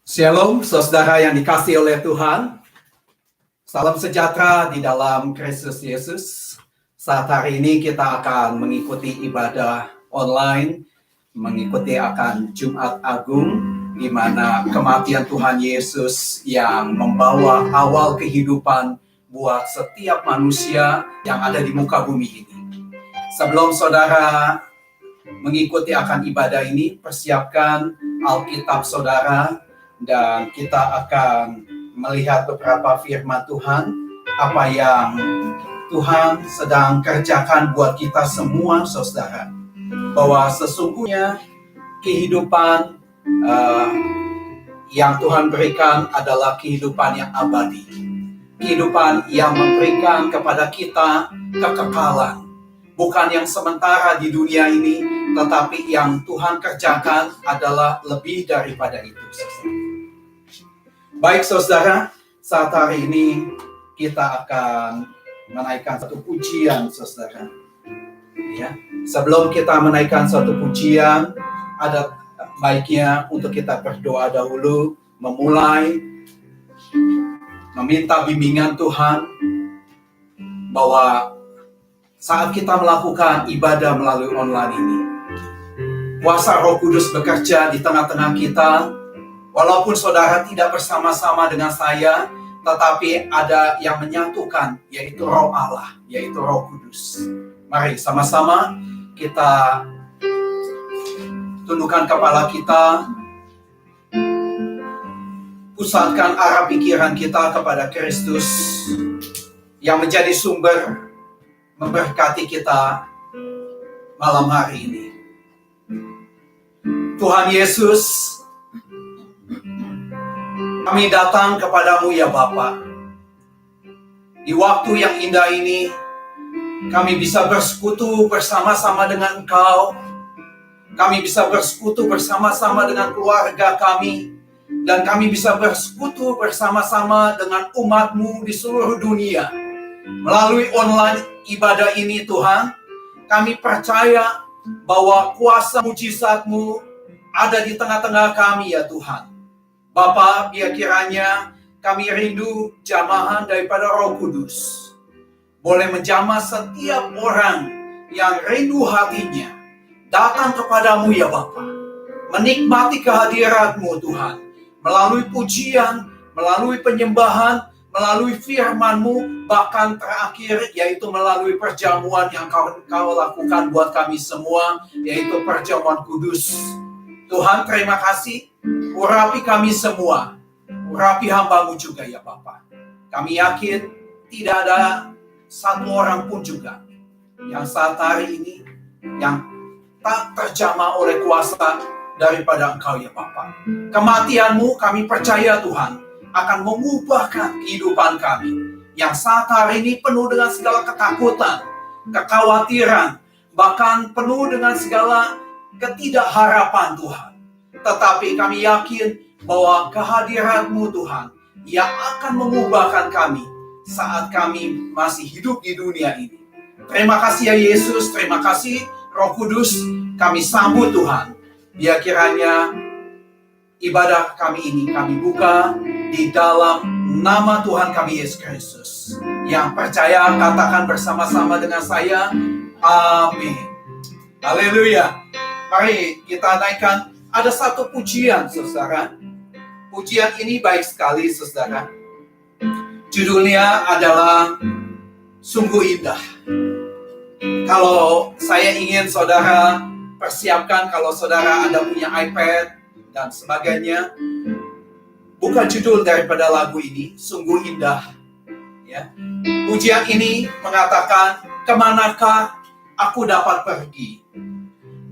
Shalom, saudara yang dikasihi oleh Tuhan. Salam sejahtera di dalam Kristus Yesus. Saat hari ini kita akan mengikuti ibadah online, mengikuti akan Jumat Agung, di mana kematian Tuhan Yesus yang membawa awal kehidupan buat setiap manusia yang ada di muka bumi ini. Sebelum saudara mengikuti akan ibadah ini, persiapkan Alkitab saudara, dan kita akan melihat beberapa firman Tuhan, apa yang Tuhan sedang kerjakan buat kita semua, saudara. Bahwa sesungguhnya kehidupan yang Tuhan berikan adalah kehidupan yang abadi. Kehidupan yang memberikan kepada kita kekekalan. Bukan yang sementara di dunia ini, tetapi yang Tuhan kerjakan adalah lebih daripada itu, saudara. Baik saudara, saat hari ini kita akan menaikkan satu pujian, saudara. Ya, sebelum kita menaikkan satu pujian, ada baiknya untuk kita berdoa dahulu, memulai meminta bimbingan Tuhan bahwa saat kita melakukan ibadah melalui online ini, kuasa Roh Kudus bekerja di tengah-tengah kita. Walaupun saudara tidak bersama-sama dengan saya, tetapi ada yang menyatukan, yaitu Roh Allah, yaitu Roh Kudus. Mari sama-sama kita tundukkan kepala kita, pusatkan arah pikiran kita kepada Kristus yang menjadi sumber memberkati kita malam hari ini. Tuhan Yesus, kami datang kepadamu ya Bapa. Di waktu yang indah ini, kami bisa bersekutu bersama-sama dengan Engkau. Kami bisa bersekutu bersama-sama dengan keluarga kami. Dan kami bisa bersekutu bersama-sama dengan umat-Mu di seluruh dunia. Melalui online ibadah ini Tuhan, kami percaya bahwa kuasa mujizat-Mu ada di tengah-tengah kami ya Tuhan. Bapa, biar kiranya kami rindu jamahan daripada Roh Kudus. Boleh menjamah setiap orang yang rindu hatinya. Datang kepadamu ya Bapa. Menikmati kehadirat-Mu Tuhan. Melalui pujian, melalui penyembahan, melalui firman-Mu. Bahkan terakhir yaitu melalui perjamuan yang Kau lakukan buat kami semua. Yaitu perjamuan kudus. Tuhan, terima kasih. Urapi kami semua. Urapi hamba-Mu juga ya Bapa. Kami yakin tidak ada satu orang pun juga yang saat hari ini yang tak terjamah oleh kuasa daripada Engkau ya Bapa. Kematian-Mu kami percaya Tuhan akan mengubahkan kehidupan kami yang saat hari ini penuh dengan segala ketakutan, kekhawatiran, bahkan penuh dengan segala ketidakharapan Tuhan. Tetapi kami yakin bahwa kehadirat-Mu Tuhan yang akan mengubahkan kami saat kami masih hidup di dunia ini. Terima kasih ya Yesus, terima kasih Roh Kudus, kami sambut Tuhan. Biar kiranya ibadah kami ini kami buka di dalam nama Tuhan kami Yesus Kristus. Yang percaya katakan bersama-sama dengan saya, amin. Haleluya. Mari kita naikkan. Ada satu pujian, saudara. Pujian ini baik sekali, saudara. Judulnya adalah Sungguh Indah. Kalau saya ingin saudara persiapkan, kalau saudara ada punya iPad dan sebagainya, buka judul daripada lagu ini, Sungguh Indah. Ya. Pujian ini mengatakan, kemanakah aku dapat pergi?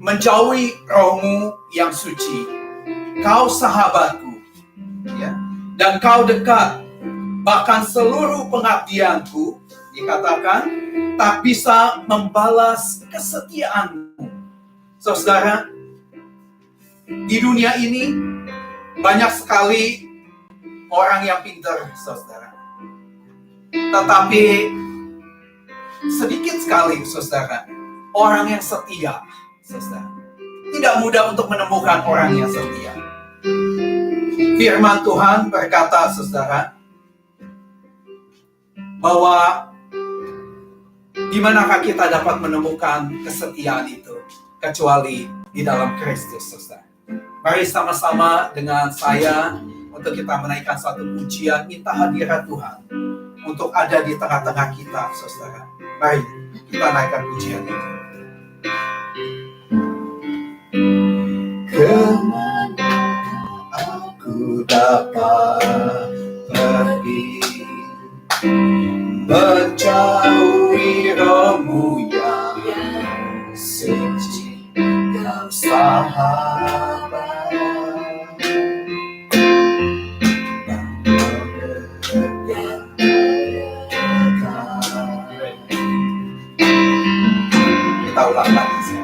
Menjauhi Roh-Mu yang suci. Kau sahabatku, ya, dan Kau dekat. Bahkan seluruh pengabdianku, dikatakan, tak bisa membalas kesetiaan-Mu. Saudara, di dunia ini banyak sekali orang yang pintar, saudara. Tetapi sedikit sekali, saudara, orang yang setia. Saudara, tidak mudah untuk menemukan orang yang setia. Firman Tuhan berkata, saudara, bahwa di manakah kita dapat menemukan kesetiaan itu kecuali di dalam Kristus, saudara. Mari sama-sama dengan saya untuk kita menaikkan satu pujian, minta hadirat Tuhan untuk ada di tengah-tengah kita, saudara. Mari kita naikkan pujian itu. Kemana aku dapat pergi, menjauhi rohmu yang suci, Kau sahabat. Kita ulang lagi sih.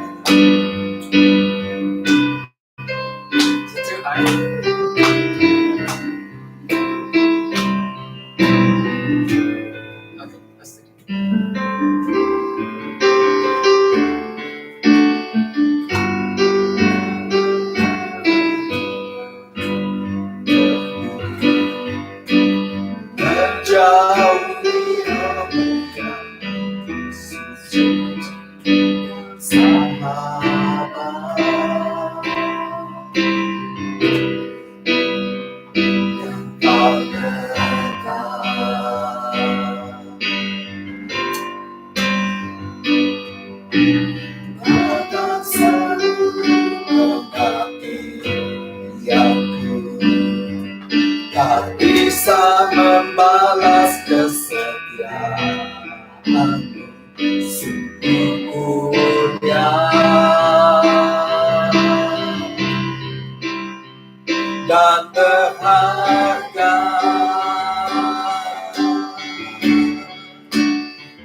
Dan berharga,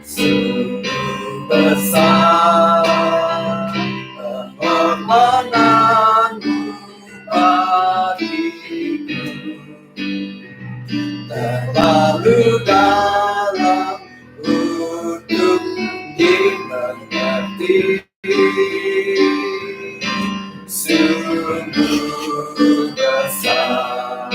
sungguh besar pengorbananmu bagiku, terlalu dalam untuk dimengerti. Sungguh besar,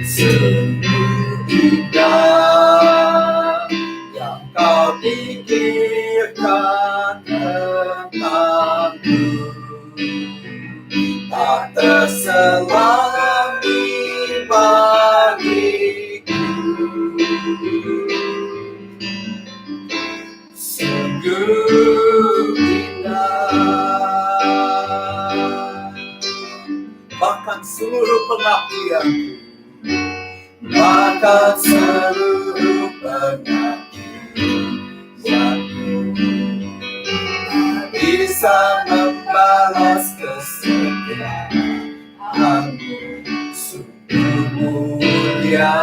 sungguh indah yang Kau pikirkan tentangku, tak terselami bagiku. Sungguh indah, bahkan seluruh pengabdianku, bahkan seluruh pengabdianku tak bisa membalas kesetiaanmu, sungguh mulia.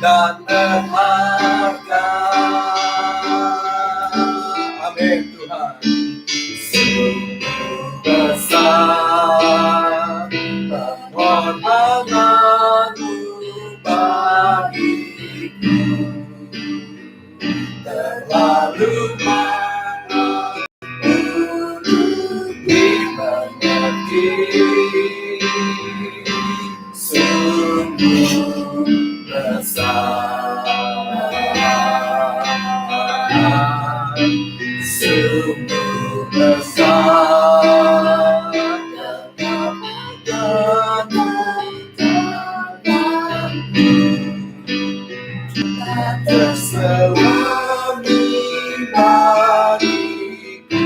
Dan berharga, amin Tuhan. Sungguh besar pengorbananmu bagiku, terlalu mahal untuk dimengerti. Sungguh besar, sungguh besar, dan tak terselami bagiku.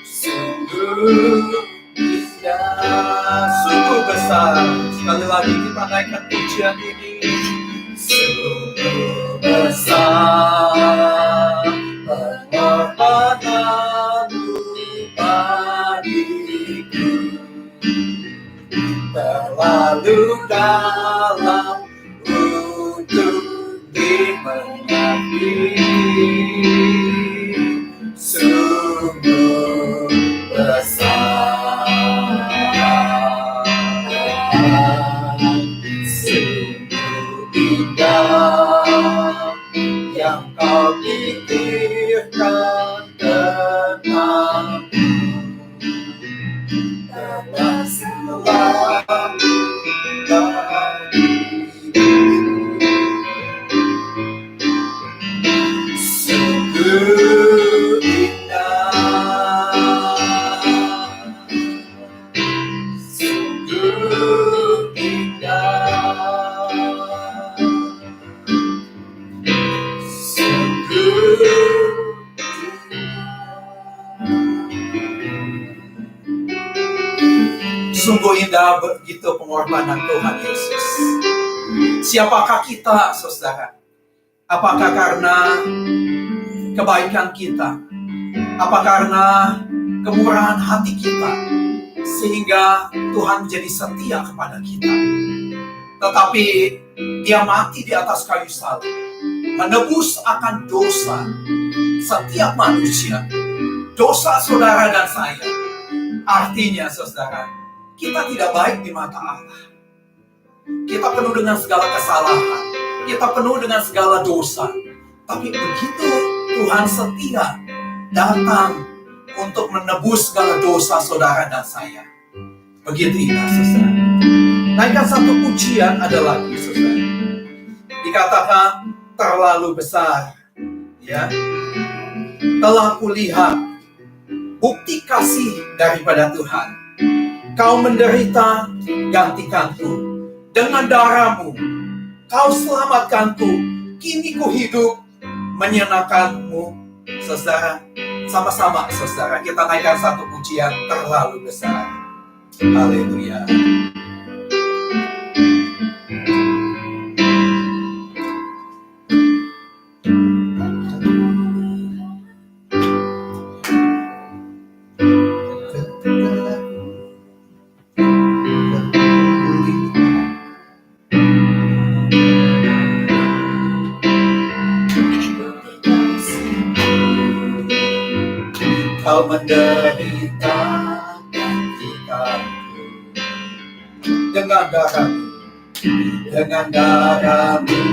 Sungguh indah, sungguh besar. Sekali lagi kita naikkan pujian ini. Sungguh besar pengorbananmu bagiku, terlalu dalam untuk dimengerti. Sungguh besar, sungguh indah yang kau pikirkan tentang dalam segala sungguh indah, sungguh indah, sungguh sungguh indah begitu pengorbanan Tuhan Yesus. Siapakah kita, saudara? Apakah karena kebaikan kita? Apa karena kemurahan hati kita sehingga Tuhan menjadi setia kepada kita? Tetapi Dia mati di atas kayu salib, menebus akan dosa setiap manusia, dosa saudara dan saya. Artinya, saudara, kita tidak baik di mata Allah. Kita penuh dengan segala kesalahan, kita penuh dengan segala dosa. Tapi begitu Tuhan setia datang untuk menebus segala dosa saudara dan saya. Begitu indah, saudara. Naikkan satu pujian ada lagi, saudara. Dikatakan terlalu besar, ya. Telah kulihat bukti kasih daripada Tuhan. Kau menderita, gantikanku. Dengan darahmu, kau selamatkanku. Kini ku hidup, menyenangkanmu. Saudara, sama-sama saudara, kita naikkan satu pujian terlalu besar. Haleluya. Kau menderita, gantikanku. Dengan darahmu,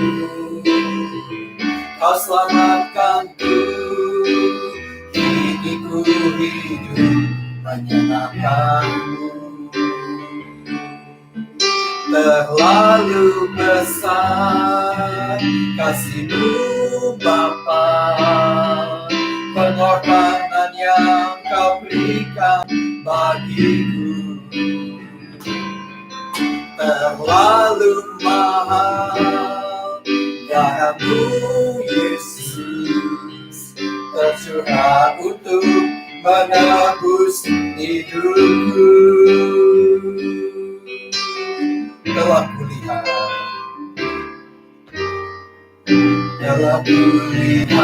kau selamatkanku. Kini ku hidup, menyenangkanmu. Terlalu besar kasih-Mu Bapa, pengorbanan yang kau berikan bagiku. Terlalu mahal darah-Mu Yesus, tercurah untuk menebus hidupku. Telah kulihat, telah kulihat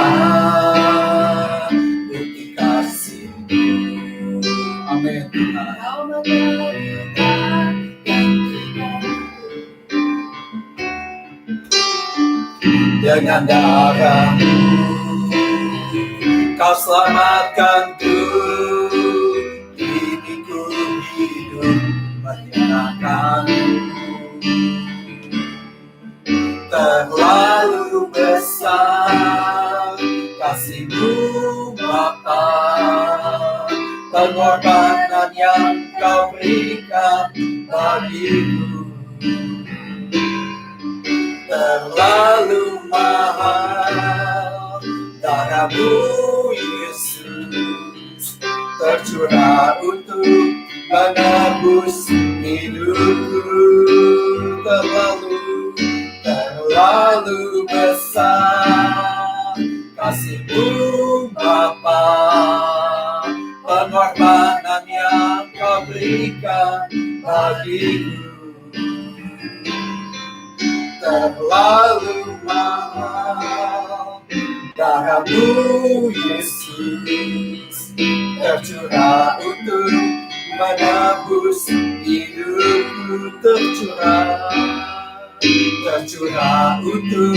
bukti kasih-Mu. Amin Tuhan. Kau menderita, gantikanku. Dengan darah-Mu, kau selamatkanku. Kini ku hidup, menyenangkanmu. Terlalu besar kasih-Mu Bapa, pengorbanan yang kau berikan bagiku. Terlalu mahal darah-Mu Yesus, tercurah untuk menebus hidupku. Terlalu besar kasih-Mu Bapa, pengorbanan yang kau berikan bagiku. Terlalu mahal darah-Mu Yesus, tercurah untuk menebus hidupku. Tercurah untuk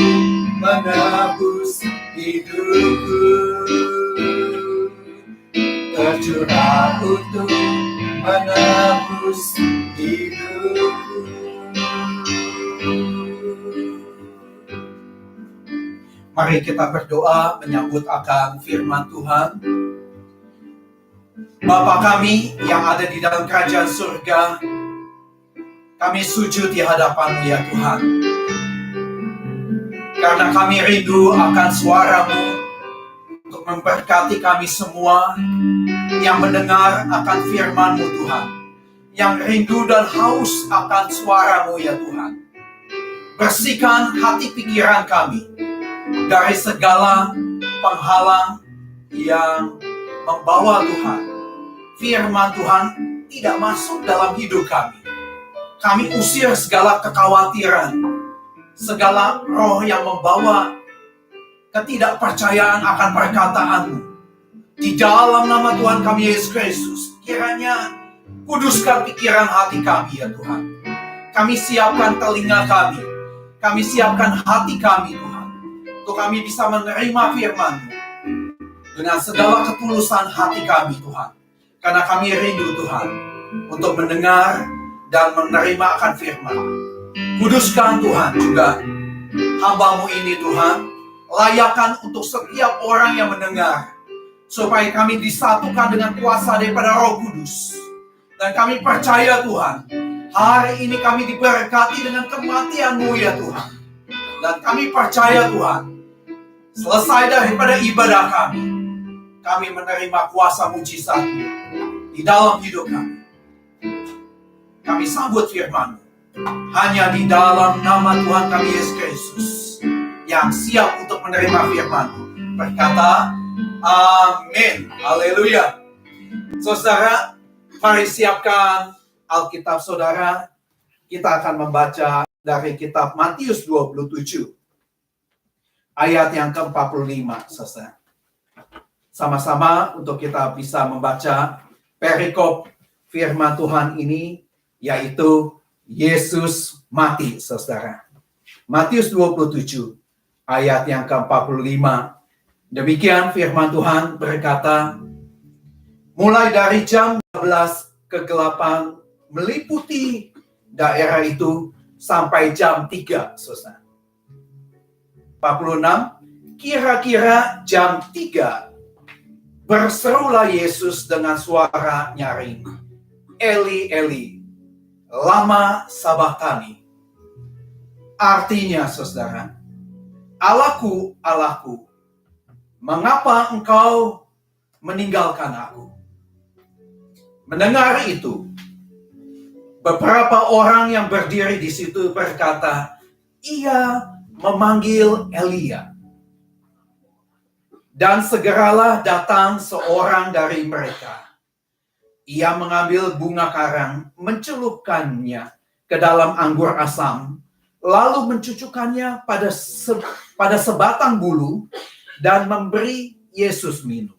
menebus hidupku. Tercurah untuk menebus hidupku. Mari kita berdoa menyambut akan firman Tuhan. Bapa kami yang ada di dalam kerajaan surga, kami sujud di hadapan-Mu ya Tuhan. Karena kami rindu akan suara-Mu untuk memberkati kami semua yang mendengar akan firman-Mu Tuhan. Yang rindu dan haus akan suara-Mu ya Tuhan. Bersihkan hati pikiran kami dari segala penghalang yang membawa Tuhan, firman Tuhan tidak masuk dalam hidup kami. Kami usir segala kekhawatiran, segala roh yang membawa ketidakpercayaan akan perkataan-Mu. Di dalam nama Tuhan kami Yesus Kristus, kiranya kuduskan pikiran hati kami ya Tuhan. Kami siapkan telinga kami siapkan hati kami Tuhan, untuk kami bisa menerima firman-Mu dengan segala ketulusan hati kami Tuhan. Karena kami rindu Tuhan untuk mendengar dan menerima akan firman. Kuduskan Tuhan juga hamba-Mu ini Tuhan, layakkan untuk setiap orang yang mendengar, supaya kami disatukan dengan kuasa daripada Roh Kudus. Dan kami percaya Tuhan, hari ini kami diberkati dengan kematian-Mu ya Tuhan. Dan kami percaya Tuhan, selesai daripada ibadah kami menerima kuasa mujizat-Mu di dalam hidup kami. Kami sambut firman-Mu hanya di dalam nama Tuhan kami Yesus Kristus yang siap untuk menerima firman-Mu. Berkata, amin. Haleluya. Saudara, mari siapkan Alkitab saudara. Kita akan membaca dari kitab Matius 27. Ayat yang ke-45, saudara. Sama-sama untuk kita bisa membaca perikop firman Tuhan ini, yaitu Yesus mati, saudara. Matius 27, ayat yang ke-45. Demikian firman Tuhan berkata, mulai dari jam 12 kegelapan meliputi daerah itu sampai jam 3, saudara. 46, kira-kira jam 3, berserulah Yesus dengan suara nyaring, Eli, Eli, lama sabachthani. Artinya, saudara, Allahku, Allahku, mengapa engkau meninggalkan aku? Mendengar itu, beberapa orang yang berdiri di situ berkata, ia memanggil Elia. Dan segeralah datang seorang dari mereka. Ia mengambil bunga karang, mencelupkannya ke dalam anggur asam, lalu mencucukkannya pada sebatang bulu dan memberi Yesus minum.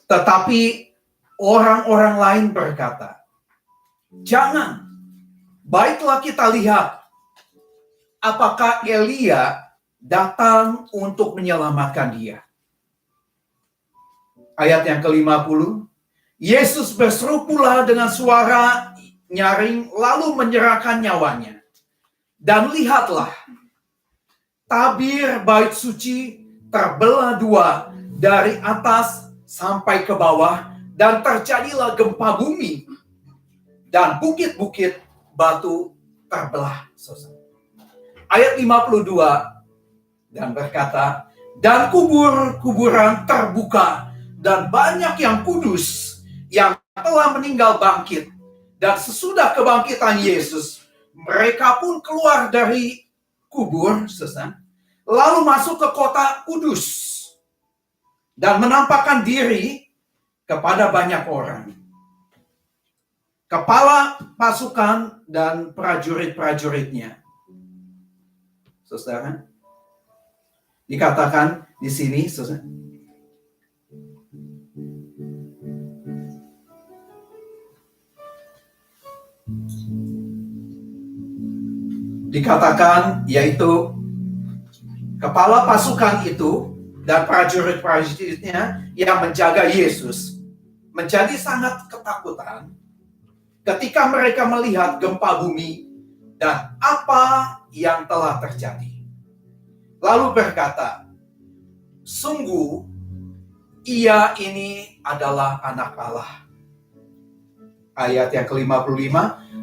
Tetapi orang-orang lain berkata, jangan, baiklah kita lihat apakah Elia datang untuk menyelamatkan dia. Ayat yang ke-50, Yesus berseru pula dengan suara nyaring lalu menyerahkan nyawanya. Dan lihatlah, tabir bait suci terbelah dua dari atas sampai ke bawah, dan terjadilah gempa bumi, dan bukit-bukit batu terbelah. Ayat 52, dan berkata, dan kubur-kuburan terbuka, dan banyak yang kudus yang telah meninggal bangkit. Dan sesudah kebangkitan Yesus, mereka pun keluar dari kubur, lalu masuk ke kota kudus, dan menampakkan diri kepada banyak orang. Kepala pasukan dan prajurit-prajuritnya. Saudara, dikatakan di sini, saudara, dikatakan yaitu kepala pasukan itu dan prajurit-prajuritnya yang menjaga Yesus menjadi sangat ketakutan ketika mereka melihat gempa bumi dan apa yang telah terjadi. lalu berkata, sungguh ia ini adalah anak Allah. Ayat yang ke-55,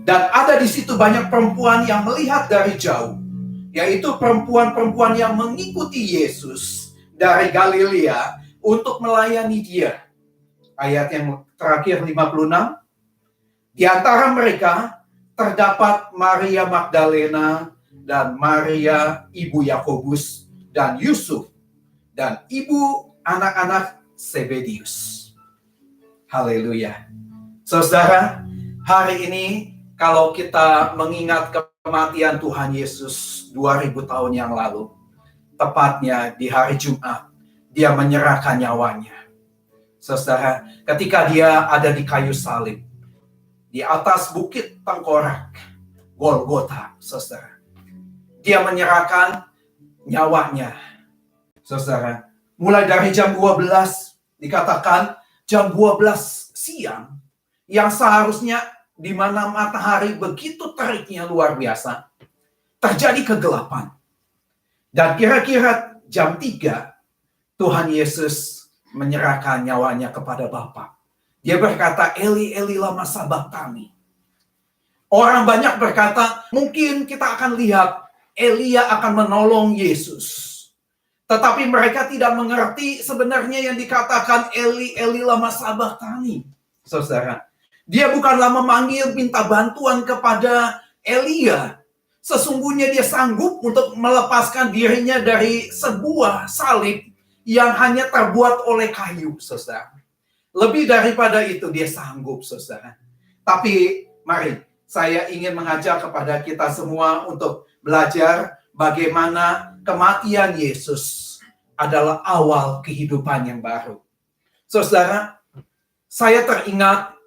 dan ada di situ banyak perempuan yang melihat dari jauh, yaitu perempuan-perempuan yang mengikuti Yesus dari Galilea untuk melayani dia. Ayat yang terakhir 56, di antara mereka terdapat Maria Magdalena dan Maria ibu Yakobus dan Yusuf dan ibu anak-anak Zebedius. Haleluya. Saudara, hari ini kalau kita mengingat kematian Tuhan Yesus 2000 tahun yang lalu, tepatnya di hari Jumat, dia menyerahkan nyawanya. Saudara, ketika dia ada di kayu salib, di atas bukit tengkorak, Golgota, saudara, dia menyerahkan nyawanya. Saudara, mulai dari jam 12, dikatakan jam 12 siang, yang seharusnya di mana matahari begitu teriknya luar biasa, terjadi kegelapan. Dan kira-kira jam 3, Tuhan Yesus menyerahkan nyawanya kepada Bapa. Dia berkata, Eli, Eli lama sabachthani. Orang banyak berkata, mungkin kita akan lihat Elia akan menolong Yesus. Tetapi mereka tidak mengerti sebenarnya yang dikatakan Eli, Eli lama sabachthani. Saudara, dia bukanlah memanggil minta bantuan kepada Elia. Sesungguhnya dia sanggup untuk melepaskan dirinya dari sebuah salib yang hanya terbuat oleh kayu, saudara. Lebih daripada itu dia sanggup, saudara. Tapi mari, saya ingin mengajak kepada kita semua untuk belajar bagaimana kematian Yesus adalah awal kehidupan yang baru. Saudara, saya teringat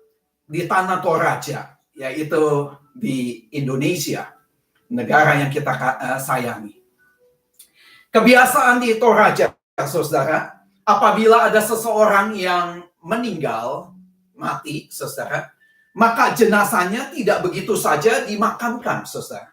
di Tanah Toraja, yaitu di Indonesia, negara yang kita sayangi. Kebiasaan di Toraja, saudara, apabila ada seseorang yang meninggal, mati, saudara, maka jenazahnya tidak begitu saja dimakamkan, saudara.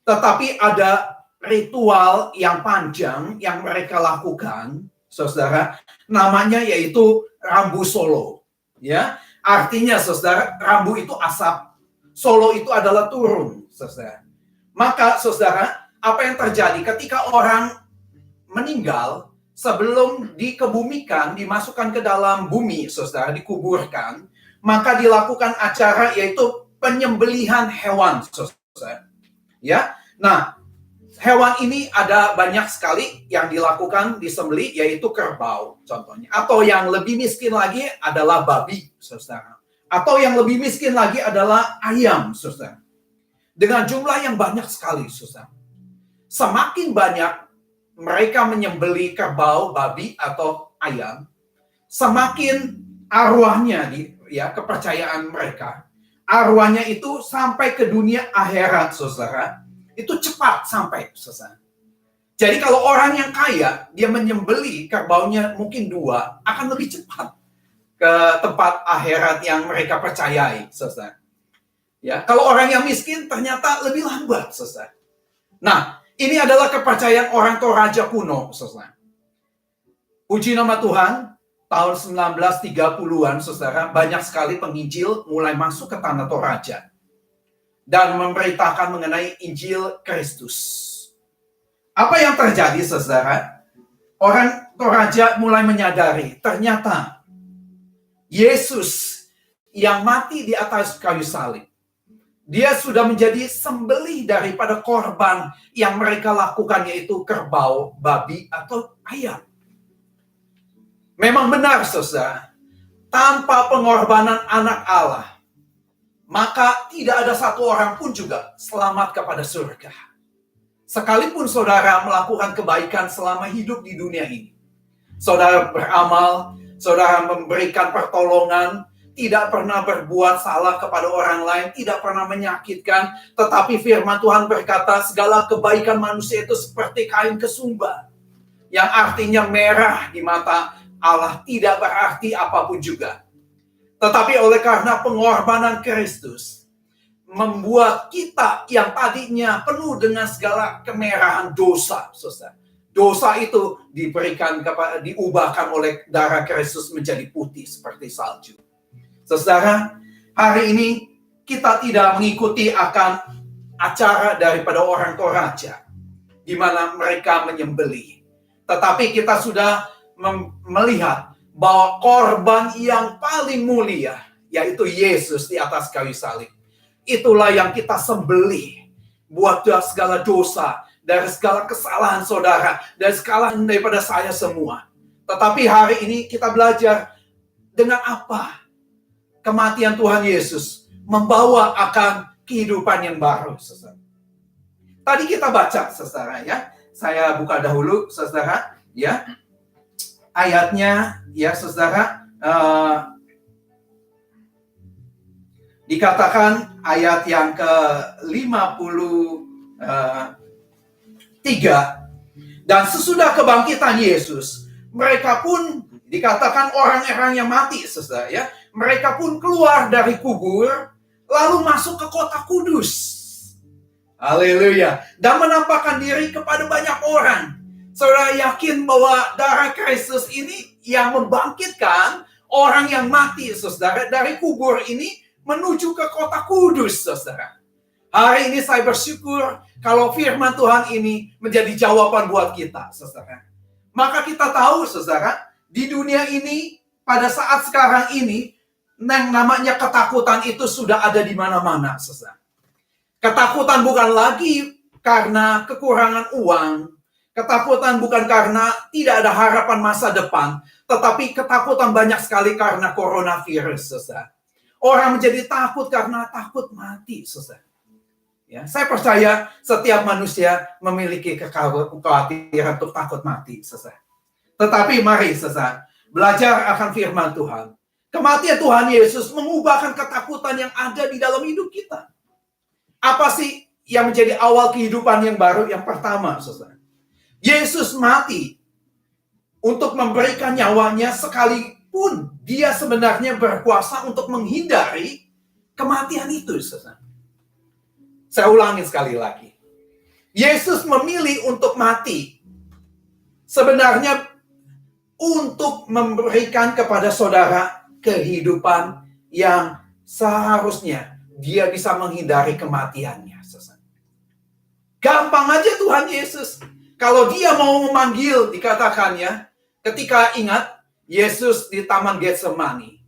Tetapi ada ritual yang panjang yang mereka lakukan, saudara, namanya yaitu rambu solo. Ya, artinya, saudara, rambu itu asap, solo itu adalah turun, saudara. Maka, saudara, apa yang terjadi ketika orang meninggal sebelum dikebumikan, dimasukkan ke dalam bumi, saudara, dikuburkan, maka dilakukan acara yaitu penyembelihan hewan, saudara. Ya, nah, hewan ini ada banyak sekali yang dilakukan disembelih, yaitu kerbau contohnya. Atau yang lebih miskin lagi adalah babi, saudara. Atau yang lebih miskin lagi adalah ayam, saudara. Dengan jumlah yang banyak sekali, saudara. Semakin banyak mereka menyembelih kerbau, babi, atau ayam, semakin arwahnya, ya, kepercayaan mereka, arwahnya itu sampai ke dunia akhirat, saudara. Itu cepat sampai, saudara. Jadi kalau orang yang kaya, dia menyembelih kerbaunya mungkin 2, akan lebih cepat ke tempat akhirat yang mereka percayai, saudara. Ya, kalau orang yang miskin ternyata lebih lambat, saudara. Nah, ini adalah kepercayaan orang Toraja kuno, saudara. Puji nama Tuhan, tahun 1930-an, saudara, banyak sekali penginjil mulai masuk ke Tanah Toraja dan memberitakan mengenai Injil Kristus. Apa yang terjadi, saudara? Orang Toraja mulai menyadari, ternyata Yesus yang mati di atas kayu salib, dia sudah menjadi sembelih daripada korban yang mereka lakukan, yaitu kerbau, babi, atau ayam. Memang benar, saudara, tanpa pengorbanan anak Allah, maka tidak ada satu orang pun juga selamat kepada surga. Sekalipun saudara melakukan kebaikan selama hidup di dunia ini, saudara beramal, saudara memberikan pertolongan, tidak pernah berbuat salah kepada orang lain, tidak pernah menyakitkan, tetapi firman Tuhan berkata, segala kebaikan manusia itu seperti kain kesumba, yang artinya merah di mata Allah, tidak berarti apapun juga. Tetapi oleh karena pengorbanan Kristus, membuat kita yang tadinya penuh dengan segala kemerahan dosa, saudara. Dosa itu diubahkan oleh darah Kristus menjadi putih seperti salju. Saudara, hari ini kita tidak mengikuti akan acara daripada orang Toraja, di mana mereka menyembelih. Tetapi kita sudah melihat bahwa korban yang paling mulia, yaitu Yesus di atas kayu salib, itulah yang kita sembelih buat segala dosa, dari segala kesalahan saudara, dari kesalahan daripada saya semua. Tetapi hari ini kita belajar dengan apa kematian Tuhan Yesus membawa akan kehidupan yang baru, saudara. Tadi kita baca, saudara, ya. Saya buka dahulu, saudara, ya. Ayatnya, ya, saudara. Dikatakan ayat yang ke-53, dan sesudah kebangkitan Yesus, mereka pun dikatakan orang-orang yang mati, saudara, ya. Mereka pun keluar dari kubur, lalu masuk ke kota kudus. Haleluya. Dan menampakkan diri kepada banyak orang. Saudara yakin bahwa darah Kristus ini yang membangkitkan orang yang mati, saudara, dari kubur ini menuju ke kota kudus, saudara. Hari ini saya bersyukur kalau firman Tuhan ini menjadi jawaban buat kita, saudara. Maka kita tahu, saudara, di dunia ini, pada saat sekarang ini, yang namanya ketakutan itu sudah ada di mana-mana, saudara. Ketakutan bukan lagi karena kekurangan uang, ketakutan bukan karena tidak ada harapan masa depan, tetapi ketakutan banyak sekali karena coronavirus, saudara. Orang menjadi takut karena takut mati, saudara. Ya, saya percaya setiap manusia memiliki kekhawatiran untuk takut mati, saudara. Tetapi mari, saudara, belajar akan firman Tuhan. Kematian Tuhan Yesus mengubahkan ketakutan yang ada di dalam hidup kita. Apa sih yang menjadi awal kehidupan yang baru? Yang pertama, saudara, Yesus mati untuk memberikan nyawanya, sekalipun dia sebenarnya berkuasa untuk menghindari kematian itu, saudara. Saya ulangi sekali lagi. Yesus memilih untuk mati. Sebenarnya untuk memberikan kepada saudara kehidupan yang seharusnya dia bisa menghindari kematiannya, saudara. Gampang aja Tuhan Yesus. Kalau dia mau memanggil, dikatakannya, ketika ingat, Yesus di Taman Getsemani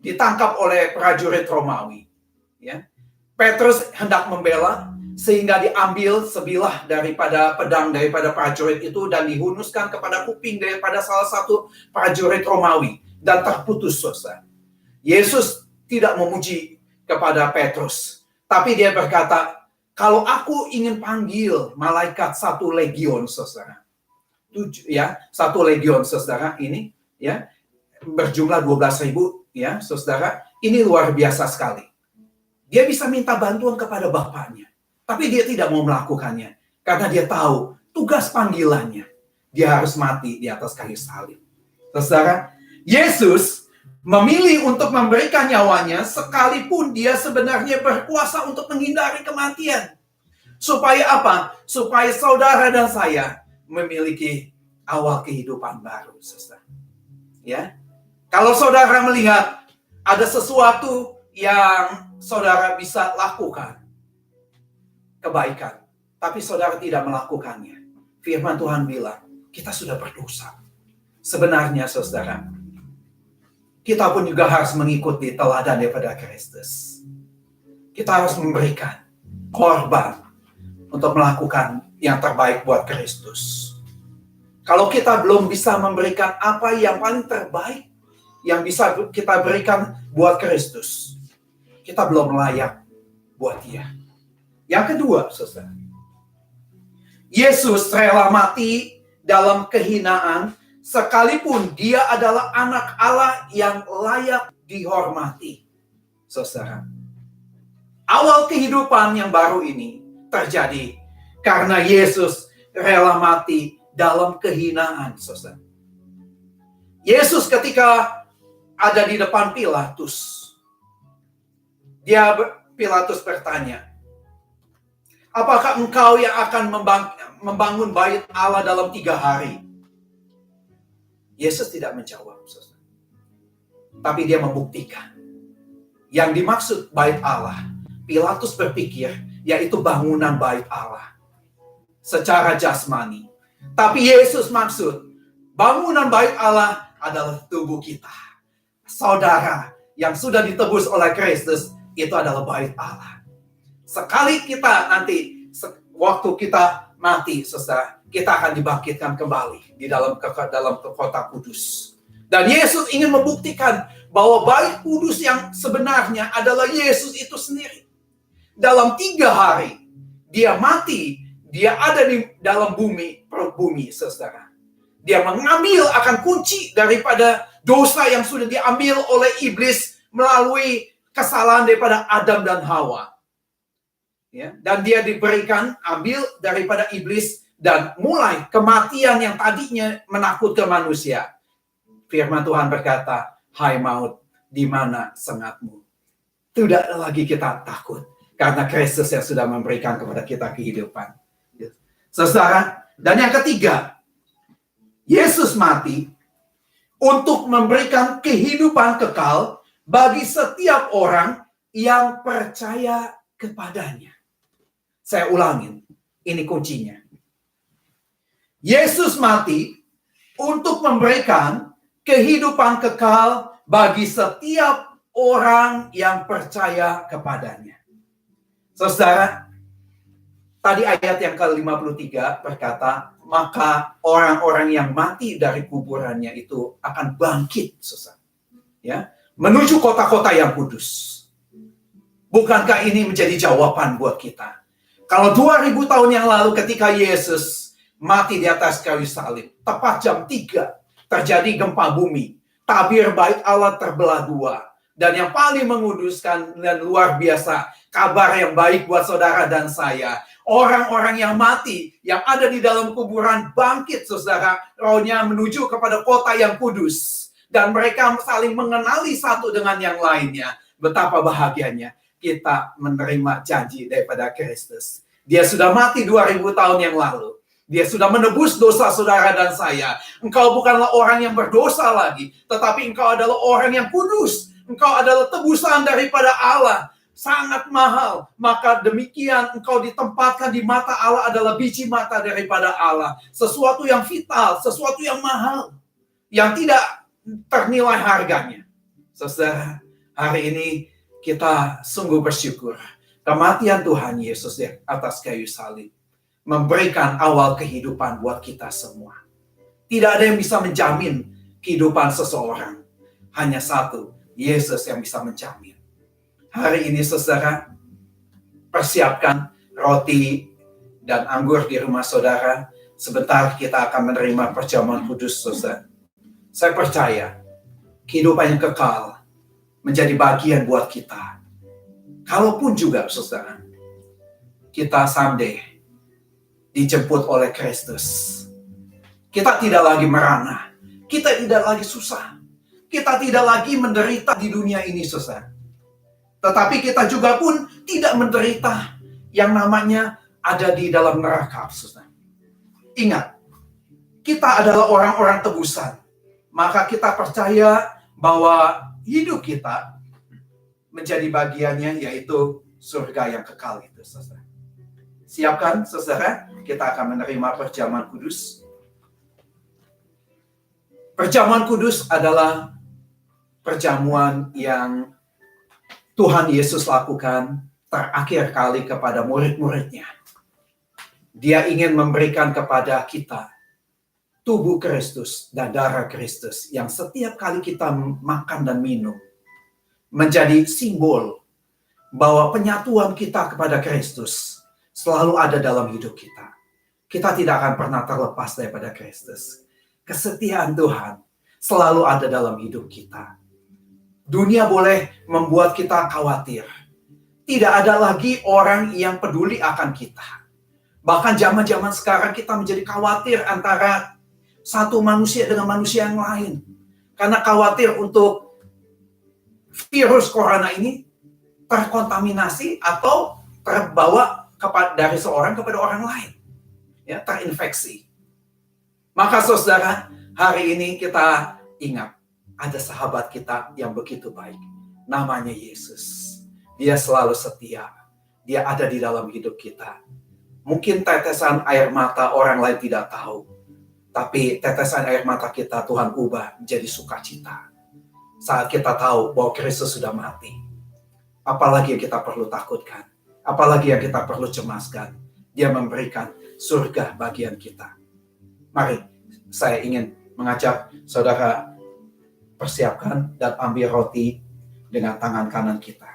ditangkap oleh prajurit Romawi. Ya. Petrus hendak membela, sehingga diambil sebilah daripada pedang daripada prajurit itu dan dihunuskan kepada kuping daripada salah satu prajurit Romawi. Dan terputus, saudara. Yesus tidak memuji kepada Petrus, tapi dia berkata, kalau aku ingin panggil malaikat 1 legion, saudara. Satu legion, saudara, ini ya berjumlah 12.000, ya, saudara. Ini luar biasa sekali. Dia bisa minta bantuan kepada bapaknya, tapi dia tidak mau melakukannya karena dia tahu tugas panggilannya. Dia harus mati di atas kayu salib. Saudara, Yesus memilih untuk memberikan nyawanya sekalipun dia sebenarnya berkuasa untuk menghindari kematian. Supaya apa? Supaya saudara dan saya memiliki awal kehidupan baru, saudara. Ya. Kalau saudara melihat ada sesuatu yang saudara bisa lakukan, kebaikan, tapi saudara tidak melakukannya, firman Tuhan bilang, kita sudah berdosa. Sebenarnya, saudara, kita pun juga harus mengikuti teladan daripada Kristus. Kita harus memberikan korban untuk melakukan yang terbaik buat Kristus. Kalau kita belum bisa memberikan apa yang paling terbaik yang bisa kita berikan buat Kristus, kita belum layak buat dia. Yang kedua, saudara, Yesus rela mati dalam kehinaan sekalipun dia adalah anak Allah yang layak dihormati. Saudara, awal kehidupan yang baru ini terjadi karena Yesus rela mati dalam kehinaan, saudara. Yesus ketika ada di depan Pilatus, dia Pilatus bertanya, apakah engkau yang akan membangun bait Allah dalam 3 hari? Yesus tidak menjawab, saudara. Tapi dia membuktikan. Yang dimaksud bait Allah, Pilatus berpikir, yaitu bangunan bait Allah. Secara jasmani. Tapi Yesus maksud, bangunan bait Allah adalah tubuh kita. Saudara yang sudah ditebus oleh Kristus, itu adalah bait Allah. Sekali kita nanti, waktu kita mati, saudara, kita akan dibangkitkan kembali di dalam kota kudus. Dan Yesus ingin membuktikan bahwa bait kudus yang sebenarnya adalah Yesus itu sendiri. Dalam 3 hari, dia mati, dia ada di dalam perut bumi, saudara. Dia mengambil akan kunci daripada dosa yang sudah diambil oleh iblis melalui kesalahan daripada Adam dan Hawa. Ya, dan dia diberikan, ambil daripada iblis, dan mulai kematian yang tadinya menakutkan manusia. Firman Tuhan berkata, hai maut, di mana sengatmu? Tidak lagi kita takut, karena Kristus yang sudah memberikan kepada kita kehidupan. Saudara, dan yang ketiga, Yesus mati untuk memberikan kehidupan kekal bagi setiap orang yang percaya kepadanya. Saya ulangin, ini kuncinya. Yesus mati untuk memberikan kehidupan kekal bagi setiap orang yang percaya kepadanya. Saudara, tadi ayat yang ke-53 berkata, maka orang-orang yang mati dari kuburannya itu akan bangkit, saudara. Ya, menuju kota-kota yang kudus. Bukankah ini menjadi jawaban buat kita? Kalau 2000 tahun yang lalu ketika Yesus mati di atas kayu salib, tepat jam 3 terjadi gempa bumi. Tabir bait Allah terbelah 2. Dan yang paling menguduskan dan luar biasa, kabar yang baik buat saudara dan saya. Orang-orang yang mati, yang ada di dalam kuburan bangkit, saudara. Rohnya menuju kepada kota yang kudus. Dan mereka saling mengenali satu dengan yang lainnya. Betapa bahagianya kita menerima janji daripada Kristus. Dia sudah mati 2000 tahun yang lalu. Dia sudah menebus dosa saudara dan saya. Engkau bukanlah orang yang berdosa lagi, tetapi engkau adalah orang yang kudus. Engkau adalah tebusan daripada Allah. Sangat mahal. Maka demikian engkau ditempatkan di mata Allah adalah biji mata daripada Allah. Sesuatu yang vital, sesuatu yang mahal. Yang tidak ternilai harganya. Saudara, hari ini kita sungguh bersyukur. Kematian Tuhan Yesus di atas kayu salib memberikan awal kehidupan buat kita semua. Tidak ada yang bisa menjamin kehidupan seseorang. Hanya satu, Yesus yang bisa menjamin. Hari ini saudara, persiapkan roti dan anggur di rumah saudara. Sebentar kita akan menerima perjamuan kudus, saudara. Saya percaya kehidupan yang kekal menjadi bagian buat kita. Kalaupun juga, saudara, kita someday dijemput oleh Kristus. Kita tidak lagi merana. Kita tidak lagi susah. Kita tidak lagi menderita di dunia ini, saudara. Tetapi kita juga pun tidak menderita yang namanya ada di dalam neraka, saudara. Ingat, kita adalah orang-orang tebusan. Maka kita percaya bahwa hidup kita menjadi bagiannya, yaitu surga yang kekal itu, saudara. Siapkan, saudara, kita akan menerima perjamuan kudus. Perjamuan kudus adalah perjamuan yang Tuhan Yesus lakukan terakhir kali kepada murid-muridnya. Dia ingin memberikan kepada kita tubuh Kristus dan darah Kristus yang setiap kali kita makan dan minum menjadi simbol bahwa penyatuan kita kepada Kristus selalu ada dalam hidup kita. Kita tidak akan pernah terlepas daripada Kristus. Kesetiaan Tuhan selalu ada dalam hidup kita. Dunia boleh membuat kita khawatir. Tidak ada lagi orang yang peduli akan kita. Bahkan zaman-zaman sekarang kita menjadi khawatir antara satu manusia dengan manusia yang lain. Karena khawatir untuk virus corona ini terkontaminasi atau terbawa dari seorang kepada orang lain. Ya, terinfeksi. Maka saudara, hari ini kita ingat, ada sahabat kita yang begitu baik. Namanya Yesus. Dia selalu setia. Dia ada di dalam hidup kita. Mungkin tetesan air mata orang lain tidak tahu. Tapi tetesan air mata kita Tuhan ubah menjadi sukacita. Saat kita tahu bahwa Kristus sudah mati. Apalagi yang kita perlu takutkan. Apalagi yang kita perlu cemaskan. Dia memberikan surga bagian kita. Mari, saya ingin mengajak saudara persiapkan dan ambil roti dengan tangan kanan kita.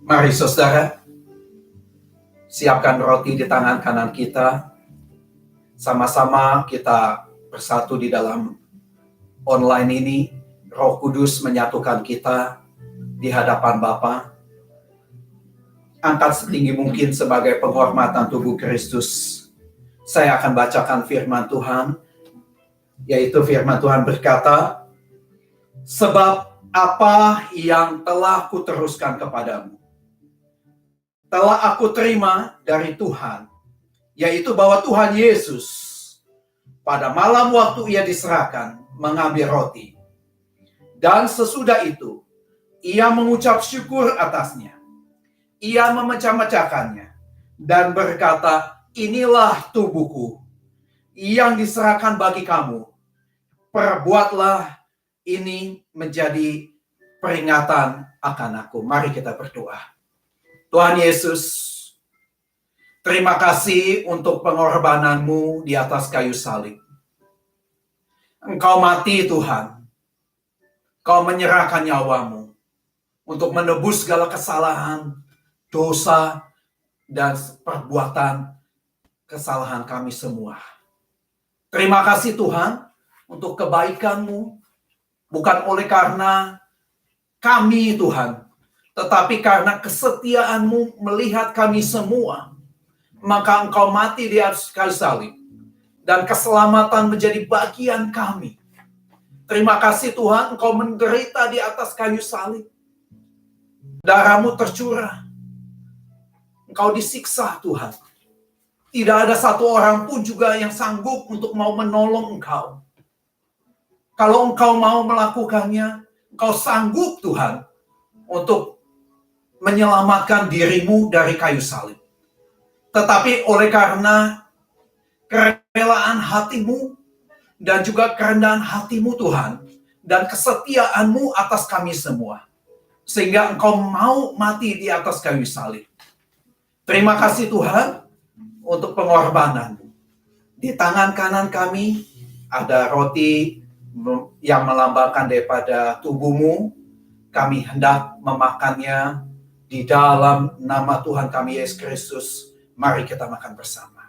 Mari saudara, siapkan roti di tangan kanan kita. Sama-sama kita bersatu di dalam online ini. Roh Kudus menyatukan kita di hadapan Bapa. Angkat setinggi mungkin sebagai penghormatan tubuh Kristus. Saya akan bacakan firman Tuhan, yaitu firman Tuhan berkata, sebab apa yang telah kuteruskan kepadamu, telah aku terima dari Tuhan, yaitu bahwa Tuhan Yesus pada malam waktu ia diserahkan mengambil roti. Dan sesudah itu, ia mengucap syukur atasnya. Ia memecah-mecahkannya dan berkata, inilah tubuhku yang diserahkan bagi kamu. Perbuatlah ini menjadi peringatan akan aku. Mari kita berdoa. Tuhan Yesus, terima kasih untuk pengorbananmu di atas kayu salib. Engkau mati Tuhan. Kau menyerahkan nyawamu untuk menebus segala kesalahan, dosa, dan perbuatan kesalahan kami semua. Terima kasih Tuhan untuk kebaikan-Mu, bukan oleh karena kami Tuhan, tetapi karena kesetiaan-Mu melihat kami semua, maka Engkau mati di atas kayu salib, dan keselamatan menjadi bagian kami. Terima kasih Tuhan, Engkau menderita di atas kayu salib. Darah-Mu tercurah. Engkau disiksa Tuhan. Tidak ada satu orang pun juga yang sanggup untuk mau menolong Engkau. Kalau Engkau mau melakukannya, Engkau sanggup Tuhan untuk menyelamatkan dirimu dari kayu salib. Tetapi oleh karena kerelaan hatimu dan juga kerendahan hatimu Tuhan, dan kesetiaanmu atas kami semua, sehingga Engkau mau mati di atas kayu salib. Terima kasih Tuhan untuk pengorbananmu. Di tangan kanan kami ada roti yang melambangkan daripada tubuhmu. Kami hendak memakannya di dalam nama Tuhan kami Yesus Kristus. Mari kita makan bersama.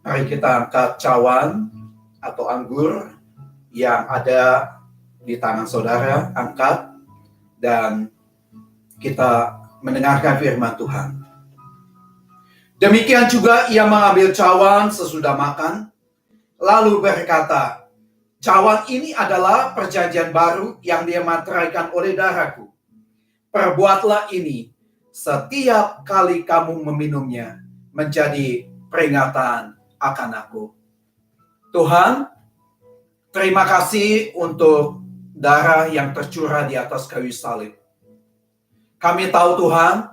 Mari kita angkat cawan atau anggur yang ada di tangan saudara, angkat, dan kita mendengarkan firman Tuhan. Demikian juga ia mengambil cawan sesudah makan, lalu berkata, cawan ini adalah perjanjian baru yang dimateraikan oleh darahku. Perbuatlah ini setiap kali kamu meminumnya menjadi peringatan akan aku. Tuhan, terima kasih untuk darah yang tercurah di atas kayu salib. Kami tahu Tuhan,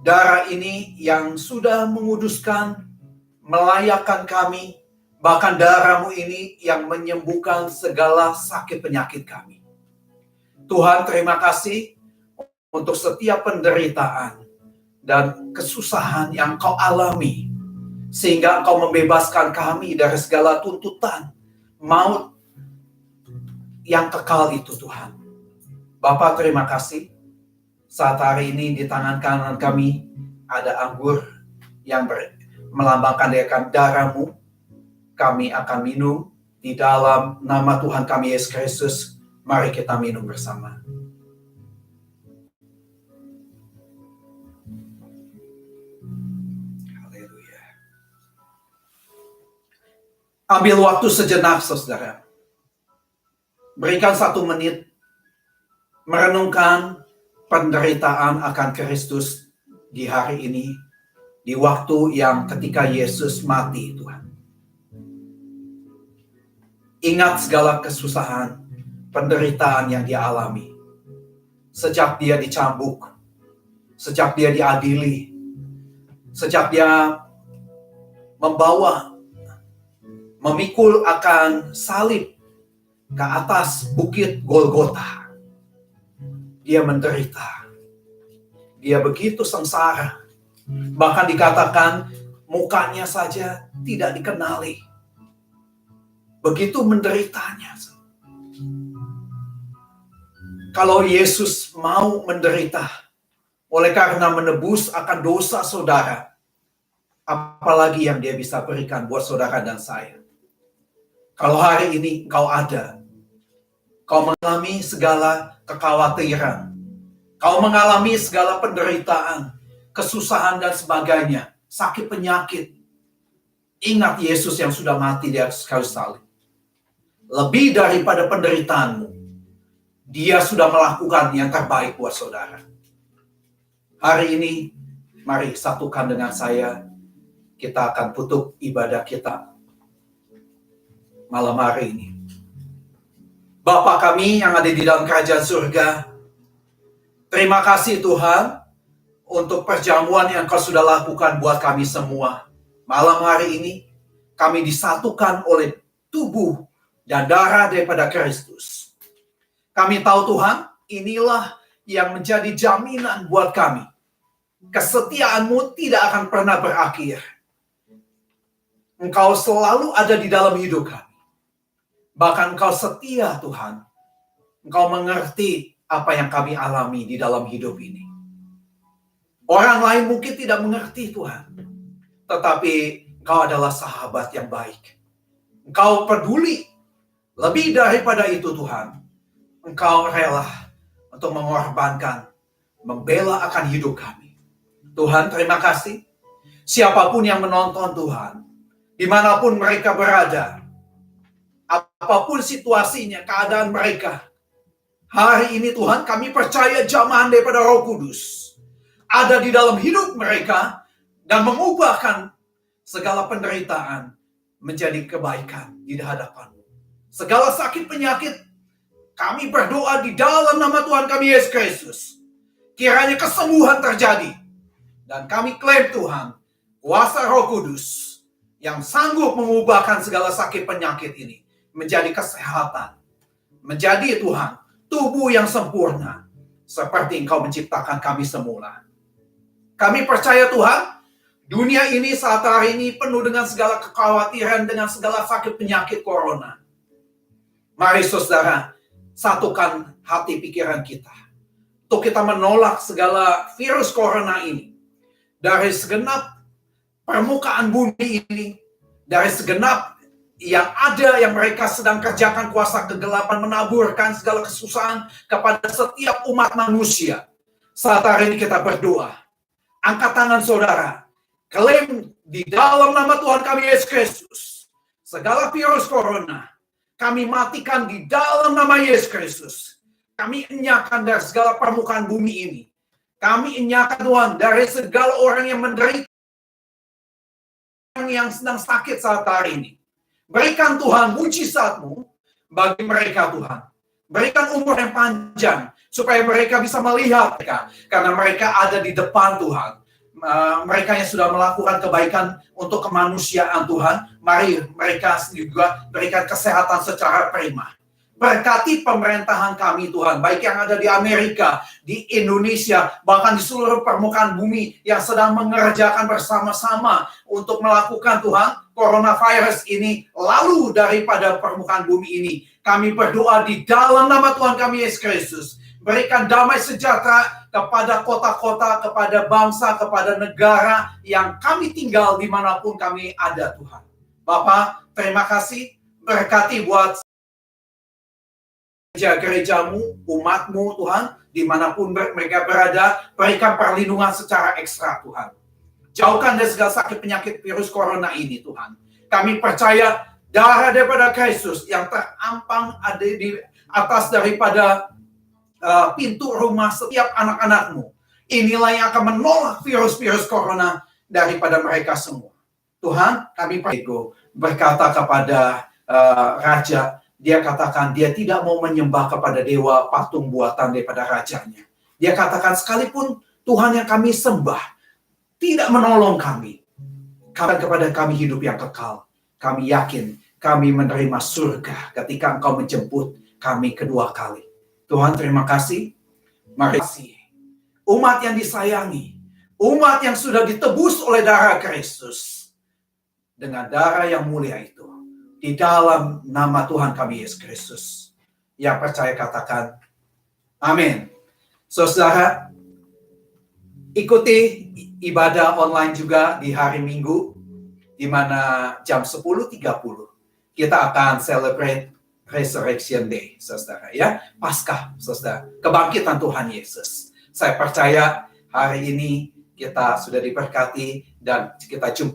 darah ini yang sudah menguduskan, melayakkan kami, bahkan darah-Mu ini yang menyembuhkan segala sakit penyakit kami. Tuhan, terima kasih untuk setiap penderitaan dan kesusahan yang Kau alami, sehingga Engkau membebaskan kami dari segala tuntutan maut yang kekal itu Tuhan. Bapa, terima kasih. Saat hari ini di tangan kanan kami ada anggur yang melambangkan darah-Mu. Kami akan minum di dalam nama Tuhan kami Yesus Kristus. Mari kita minum bersama. Haleluya. Ambil waktu sejenak, saudara. Berikan 1 menit merenungkan penderitaan akan Kristus di hari ini, di waktu yang ketika Yesus mati, Tuhan. Ingat segala kesusahan, penderitaan yang dia alami. Sejak dia dicambuk, sejak dia diadili, sejak dia memikul akan salib ke atas bukit Golgota. Dia menderita. Dia begitu sengsara. Bahkan dikatakan mukanya saja tidak dikenali. Begitu menderitanya. Kalau Yesus mau menderita oleh karena menebus akan dosa saudara, apalagi yang dia bisa berikan buat saudara dan saya. Kalau hari ini kau ada, kau mengalami segala kekhawatiran, kau mengalami segala penderitaan, kesusahan dan sebagainya, sakit penyakit, ingat Yesus yang sudah mati di atas kayu salib. Lebih daripada penderitaanmu, dia sudah melakukan yang terbaik buat saudara. Hari ini, mari satukan dengan saya, kita akan tutup ibadah kita malam hari ini. Bapa kami yang ada di dalam kerajaan surga, terima kasih Tuhan untuk perjamuan yang kau sudah lakukan buat kami semua. Malam hari ini kami disatukan oleh tubuh dan darah daripada Kristus. Kami tahu Tuhan, inilah yang menjadi jaminan buat kami. Kesetiaan-Mu tidak akan pernah berakhir. Engkau selalu ada di dalam hidup kami. Bahkan Engkau setia Tuhan. Engkau mengerti apa yang kami alami di dalam hidup ini. Orang lain mungkin tidak mengerti Tuhan. Tetapi Engkau adalah sahabat yang baik. Engkau peduli. Lebih daripada itu Tuhan. Engkau rela untuk mengorbankan, membela akan hidup kami. Tuhan, terima kasih. Siapapun yang menonton Tuhan, dimanapun mereka berada, apapun situasinya, keadaan mereka, hari ini Tuhan, kami percaya jamahan daripada Roh Kudus ada di dalam hidup mereka dan mengubahkan segala penderitaan menjadi kebaikan di hadapan-Mu. Segala sakit penyakit, kami berdoa di dalam nama Tuhan kami Yesus Kristus. Kiranya kesembuhan terjadi. Dan kami klaim Tuhan, kuasa Roh Kudus yang sanggup mengubahkan segala sakit penyakit ini menjadi kesehatan. Menjadi Tuhan, tubuh yang sempurna. Seperti Engkau menciptakan kami semula. Kami percaya Tuhan, dunia ini saat hari ini penuh dengan segala kekhawatiran, dengan segala sakit penyakit corona. Mari saudara, satukan hati pikiran kita. Untuk kita menolak segala virus corona ini. Dari segenap permukaan bumi ini. Dari segenap yang ada yang mereka sedang kerjakan kuasa kegelapan. Menaburkan segala kesusahan kepada setiap umat manusia. Saat hari ini kita berdoa. Angkat tangan saudara. Klaim di dalam nama Tuhan kami Yesus Kristus. Segala virus corona. Kami matikan di dalam nama Yesus Kristus. Kami enyahkan dari segala permukaan bumi ini. Kami enyahkan Tuhan dari segala orang yang menderita, yang sedang sakit saat hari ini. Berikan Tuhan mujizat-Mu bagi mereka Tuhan. Berikan umur yang panjang supaya mereka bisa melihat mereka. Karena mereka ada di depan Tuhan. Mereka yang sudah melakukan kebaikan untuk kemanusiaan Tuhan, mari mereka juga berikan kesehatan secara prima. Berkati pemerintahan kami Tuhan, baik yang ada di Amerika, di Indonesia, bahkan di seluruh permukaan bumi yang sedang mengerjakan bersama-sama untuk melakukan Tuhan, coronavirus ini lalu daripada permukaan bumi ini. Kami berdoa di dalam nama Tuhan kami Yesus Kristus. Berikan damai sejahtera kepada kota-kota, kepada bangsa, kepada negara yang kami tinggal dimanapun kami ada, Tuhan. Bapa, terima kasih. Berkati buat gereja-gerejamu, umatmu, Tuhan. Dimanapun mereka berada, berikan perlindungan secara ekstra, Tuhan. Jauhkan dari segala sakit penyakit virus corona ini, Tuhan. Kami percaya darah daripada Kristus yang terampang ada di atas daripada pintu rumah setiap anak-anakmu. Inilah yang akan menolak virus-virus corona daripada mereka semua. Tuhan, kami berkata kepada raja, dia katakan dia tidak mau menyembah kepada dewa patung buatan daripada rajanya. Dia katakan sekalipun Tuhan yang kami sembah tidak menolong kami, kepada kami hidup yang kekal. Kami yakin kami menerima surga ketika Engkau menjemput kami kedua kali. Tuhan, terima kasih. Mari kasih. Umat yang disayangi, umat yang sudah ditebus oleh darah Kristus, dengan darah yang mulia itu, di dalam nama Tuhan kami Yesus Kristus. Yang percaya katakan, amin. Saudara, ikuti ibadah online juga di hari Minggu, di mana jam 10.30 kita akan celebrate Resurrection Day, saudara, ya, Paskah, saudara, kebangkitan Tuhan Yesus. Saya percaya hari ini kita sudah diberkati dan kita jumpa